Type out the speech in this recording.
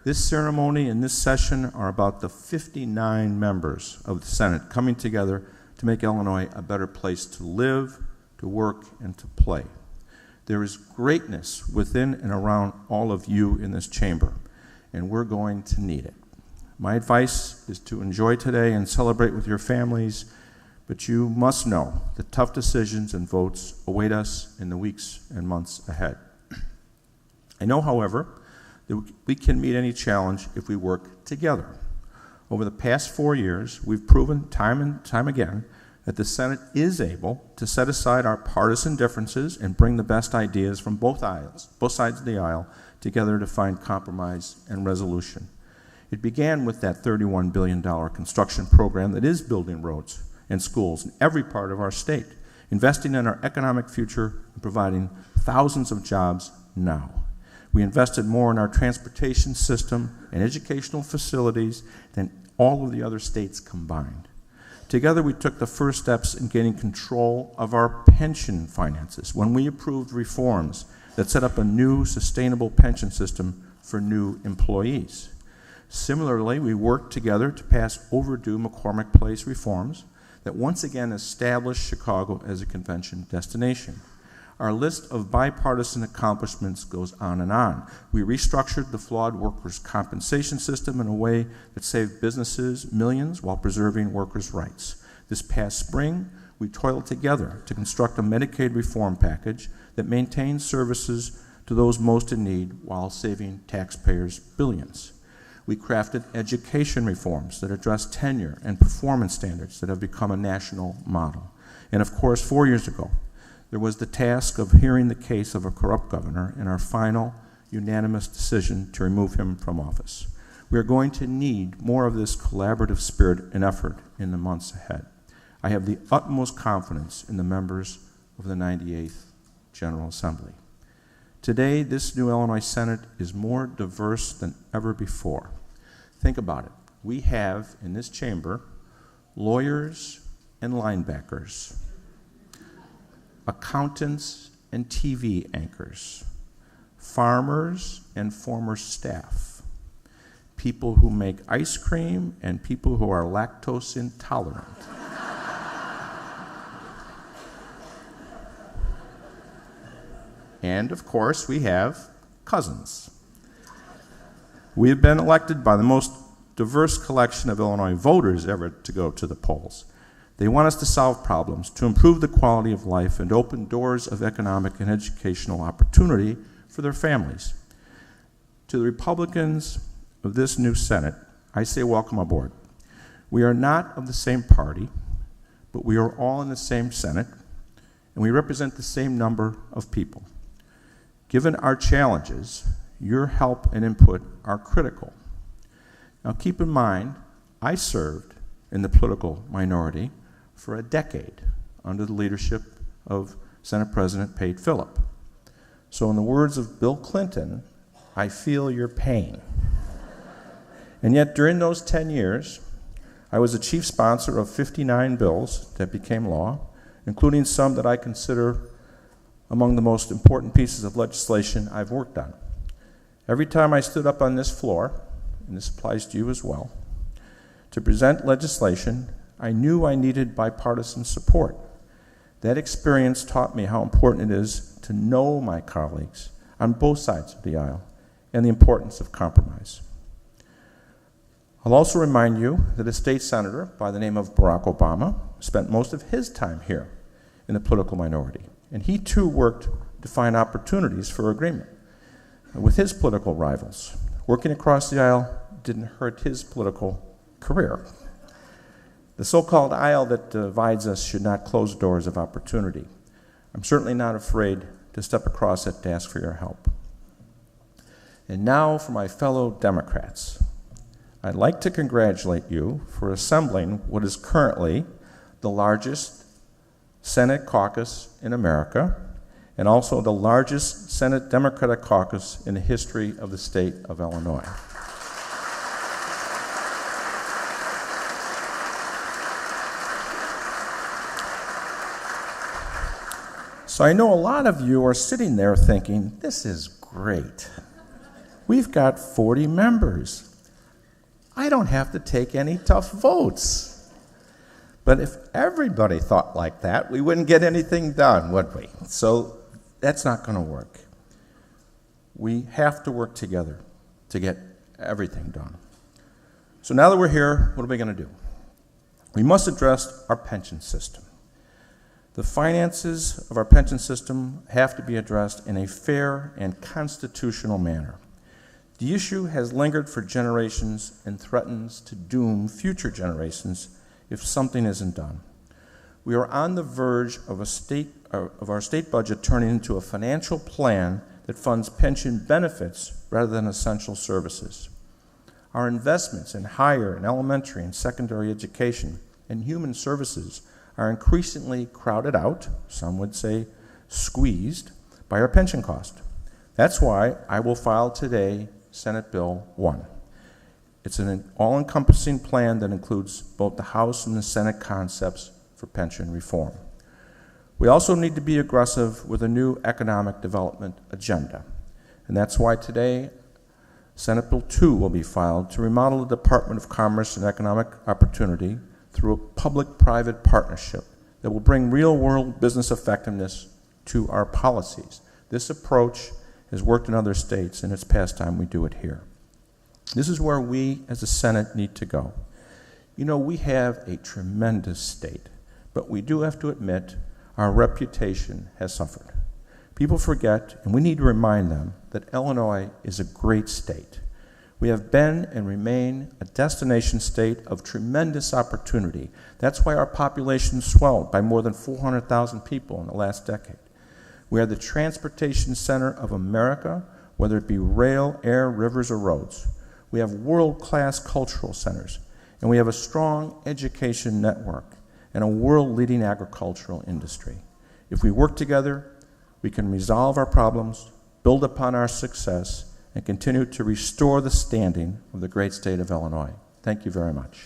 This ceremony and this session are about the 59 members of the Senate coming together to make Illinois a better place to live, to work, and to play. There is greatness within and around all of you in this chamber, and we're going to need it. My advice is to enjoy today and celebrate with your families, but you must know that tough decisions and votes await us in the weeks and months ahead. I know, however, that we can meet any challenge if we work together. Over the past 4 years, we've proven time and time again that the Senate is able to set aside our partisan differences and bring the best ideas from both sides of the aisle together to find compromise and resolution. It began with that $31 billion construction program that is building roads and schools in every part of our state, investing in our economic future and providing thousands of jobs now. We invested more in our transportation system and educational facilities than all of the other states combined. Together, we took the first steps in gaining control of our pension finances when we approved reforms that set up a new sustainable pension system for new employees. Similarly, we worked together to pass overdue McCormick Place reforms that once again established Chicago as a convention destination. Our list of bipartisan accomplishments goes on and on. We restructured the flawed workers' compensation system in a way that saved businesses millions while preserving workers' rights. This past spring, we toiled together to construct a Medicaid reform package that maintains services to those most in need while saving taxpayers billions. We crafted education reforms that address tenure and performance standards that have become a national model. And of course, 4 years ago, there was the task of hearing the case of a corrupt governor in our final unanimous decision to remove him from office. We are going to need more of this collaborative spirit and effort in the months ahead. I have the utmost confidence in the members of the 98th General Assembly. Today, this new Illinois Senate is more diverse than ever before. Think about it. We have in this chamber lawyers and linebackers, accountants and TV anchors, farmers and former staff, people who make ice cream and people who are lactose intolerant. And of course, we have cousins. We have been elected by the most diverse collection of Illinois voters ever to go to the polls. They want us to solve problems, to improve the quality of life, and open doors of economic and educational opportunity for their families. To the Republicans of this new Senate, I say welcome aboard. We are not of the same party, but we are all in the same Senate, and we represent the same number of people. Given our challenges, your help and input are critical. Now keep in mind, I served in the political minority for a decade under the leadership of Senate President Pate Phillip. So in the words of Bill Clinton, I feel your pain. And yet during those 10 years, I was the chief sponsor of 59 bills that became law, including some that I consider among the most important pieces of legislation I've worked on. Every time I stood up on this floor, and this applies to you as well, to present legislation, I knew I needed bipartisan support. That experience taught me how important it is to know my colleagues on both sides of the aisle and the importance of compromise. I'll also remind you that a state senator by the name of Barack Obama spent most of his time here in the political minority, and he too worked to find opportunities for agreement with his political rivals. Working across the aisle didn't hurt his political career. The so-called aisle that divides us should not close doors of opportunity. I'm certainly not afraid to step across it to ask for your help. And now for my fellow Democrats. I'd like to congratulate you for assembling what is currently the largest Senate caucus in America and also the largest Senate Democratic caucus in the history of the state of Illinois. So I know a lot of you are sitting there thinking, this is great. We've got 40 members. I don't have to take any tough votes. But if everybody thought like that, we wouldn't get anything done, would we? So that's not going to work. We have to work together to get everything done. So now that we're here, what are we going to do? We must address our pension system. The finances of our pension system have to be addressed in a fair and constitutional manner. The issue has lingered for generations and threatens to doom future generations if something isn't done. We are on the verge of our state budget turning into a financial plan that funds pension benefits rather than essential services. Our investments in higher and elementary and secondary education and human services are increasingly crowded out, some would say squeezed, by our pension cost. That's why I will file today Senate Bill 1. It's an all-encompassing plan that includes both the House and the Senate concepts for pension reform. We also need to be aggressive with a new economic development agenda. And that's why today, Senate Bill 2 will be filed to remodel the Department of Commerce and Economic Opportunity through a public-private partnership that will bring real-world business effectiveness to our policies. This approach has worked in other states, and it's past time we do it here. This is where we, as a Senate, need to go. You know, we have a tremendous state, but we do have to admit our reputation has suffered. People forget, and we need to remind them, that Illinois is a great state. We have been and remain a destination state of tremendous opportunity. That's why our population swelled by more than 400,000 people in the last decade. We are the transportation center of America, whether it be rail, air, rivers, or roads. We have world-class cultural centers, and we have a strong education network and a world-leading agricultural industry. If we work together, we can resolve our problems, build upon our success, and continue to restore the standing of the great state of Illinois. Thank you very much.